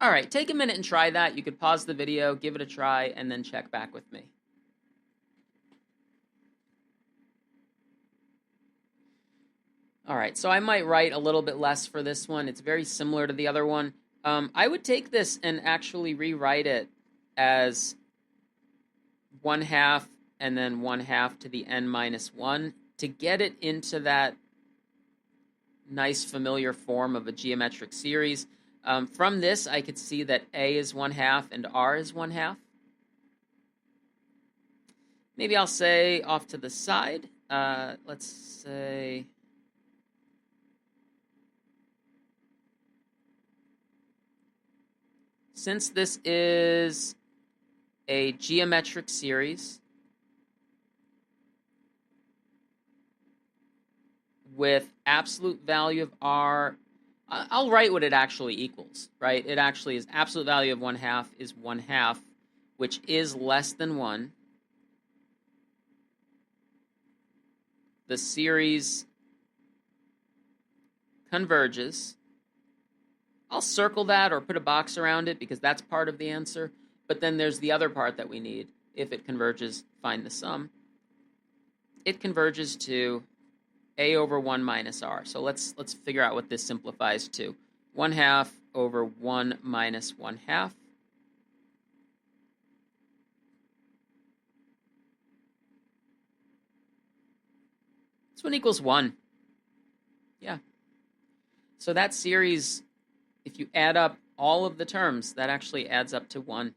All right, take a minute and try that. You could pause the video, give it a try, and then check back with me. All right, so I might write a little bit less for this one. It's very similar to the other one. I would take this and actually rewrite it as 1/2 and then 1/2 to the n minus 1 to get it into that nice familiar form of a geometric series. From this, I could see that a is 1/2 and r is 1/2. Maybe I'll say off to the side, let's say since this is a geometric series with absolute value of r, I'll write what it actually equals, right? It actually is absolute value of 1/2 is 1/2, which is less than 1. The series converges. I'll circle that or put a box around it because that's part of the answer. But then there's the other part that we need. If it converges, find the sum. It converges to a over 1 minus r. So let's figure out what this simplifies to. 1/2 over 1 minus 1/2. This one equals 1. Yeah. So that series, if you add up all of the terms, that actually adds up to 1.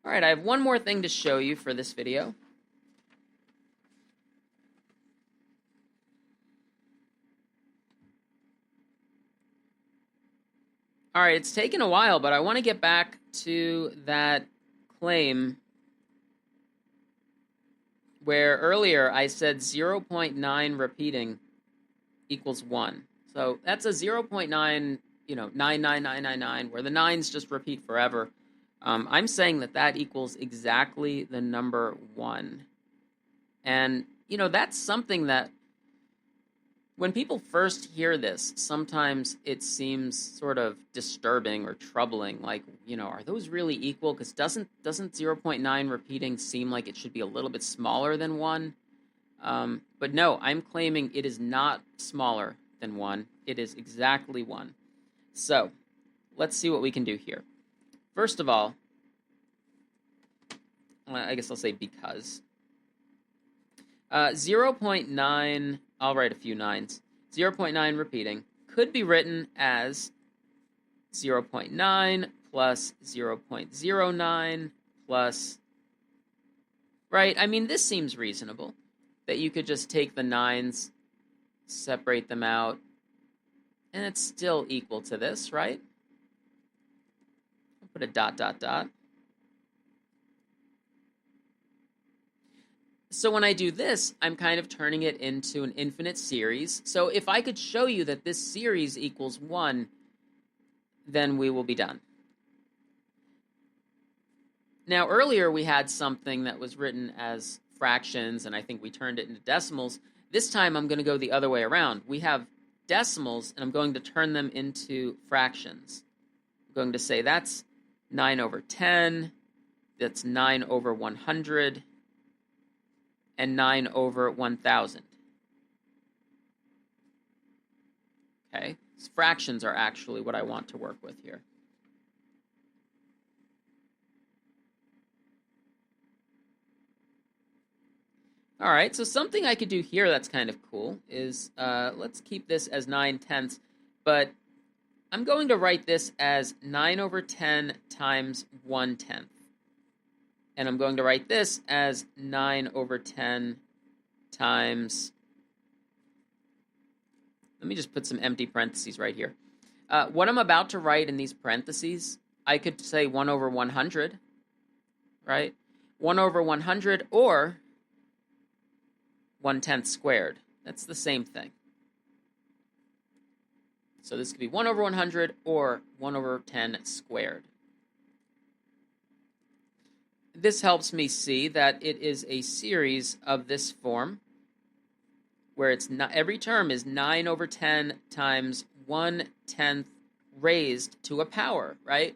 All right, I have one more thing to show you for this video. All right, it's taken a while, but I want to get back to that claim where earlier I said 0.9 repeating equals 1. So that's a 0.9, 99999, where the 9s just repeat forever. I'm saying that equals exactly the number 1. And, that's something that when people first hear this, sometimes it seems sort of disturbing or troubling. Like, are those really equal? Because doesn't 0.9 repeating seem like it should be a little bit smaller than 1? But no, I'm claiming it is not smaller than 1. It is exactly 1. So let's see what we can do here. First of all, I guess I'll say because. 0.9, I'll write a few 9s. 0.9 repeating could be written as 0.9 plus 0.09 plus, right? I mean, this seems reasonable, that you could just take the 9s, separate them out, and it's still equal to this, right? I'll put a dot, dot, dot. So when I do this, I'm kind of turning it into an infinite series. So if I could show you that this series equals 1, then we will be done. Now, earlier we had something that was written as fractions, and I think we turned it into decimals. This time I'm going to go the other way around. We have decimals, and I'm going to turn them into fractions. I'm going to say that's 9 over 10, that's 9 over 100, and 9 over 1,000. Okay, so fractions are actually what I want to work with here. All right, so something I could do here that's kind of cool is, let's keep this as 9/10, but I'm going to write this as 9 over 10 times 1/10. And I'm going to write this as 9 over 10 times, let me just put some empty parentheses right here. What I'm about to write in these parentheses, I could say 1 over 100, right? 1 over 100 or 1/10 squared. That's the same thing. So this could be 1 over 100 or 1 over 10 squared. this helps me see that it is a series of this form where it's not, every term is 9 over 10 times 1/10 raised to a power, right?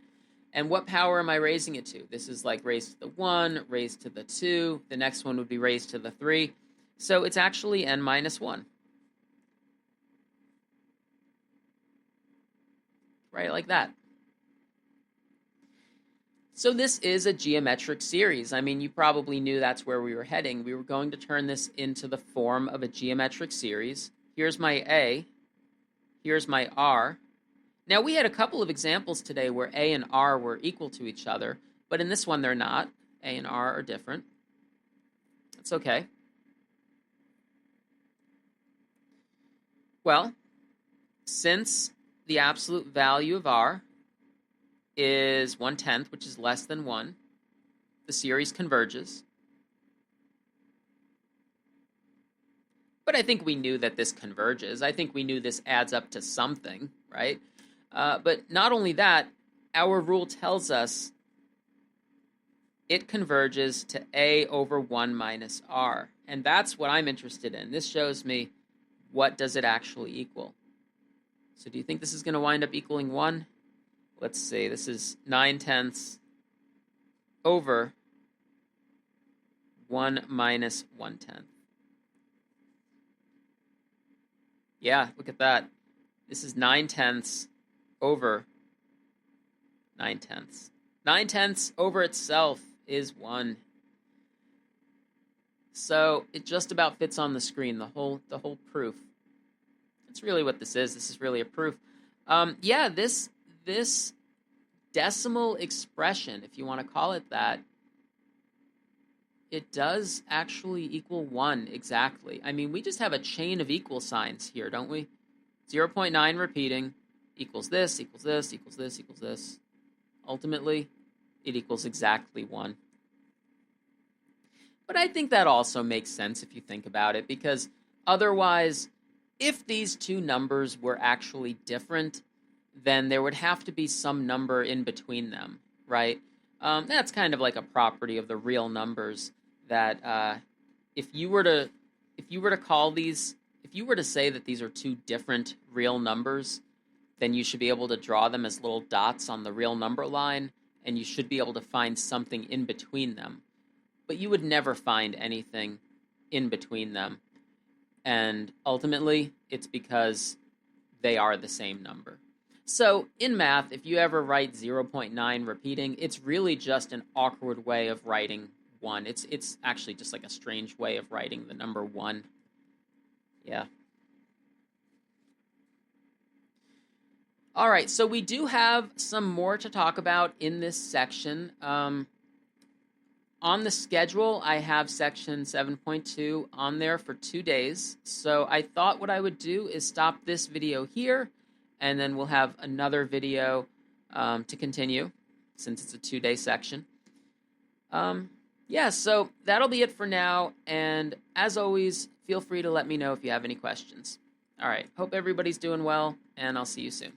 And what power am I raising it to? This is like raised to the 1, raised to the 2. The next one would be raised to the 3. So it's actually n minus 1. Right, like that. So this is a geometric series. I mean, you probably knew that's where we were heading. We were going to turn this into the form of a geometric series. Here's my A. Here's my R. Now, we had a couple of examples today where A and R were equal to each other, but in this one they're not. A and R are different. That's okay. Well, since the absolute value of R is 1/10, which is less than 1, the series converges. But I think we knew that this converges. I think we knew this adds up to something, right? But not only that, our rule tells us it converges to A over 1 minus R. And that's what I'm interested in. This shows me what does it actually equal. So do you think this is going to wind up equaling 1? Let's see. This is 9/10 over 1 minus 1/10. Yeah, look at that. This is 9/10 over 9/10. 9/10 over itself is 1. So it just about fits on the screen, the whole proof. That's really what this is. This is really a proof. Yeah, this decimal expression, if you want to call it that, it does actually equal 1 exactly. I mean, we just have a chain of equal signs here, don't we? 0.9 repeating equals this, equals this, equals this, equals this. Ultimately, it equals exactly 1. But I think that also makes sense if you think about it, because otherwise, if these two numbers were actually different, then there would have to be some number in between them, right? That's kind of like a property of the real numbers, that if you were to call these, if you were to say that these are two different real numbers, then you should be able to draw them as little dots on the real number line, and you should be able to find something in between them. But you would never find anything in between them. And ultimately, it's because they are the same number. So in math, if you ever write 0.9 repeating, it's really just an awkward way of writing 1. It's actually just like a strange way of writing the number 1. Yeah. All right, so we do have some more to talk about in this section. On the schedule, I have section 7.2 on there for 2 days. So I thought what I would do is stop this video here, and then we'll have another video to continue, since it's a 2-day section. Yeah, so that'll be it for now. And as always, feel free to let me know if you have any questions. All right, hope everybody's doing well, and I'll see you soon.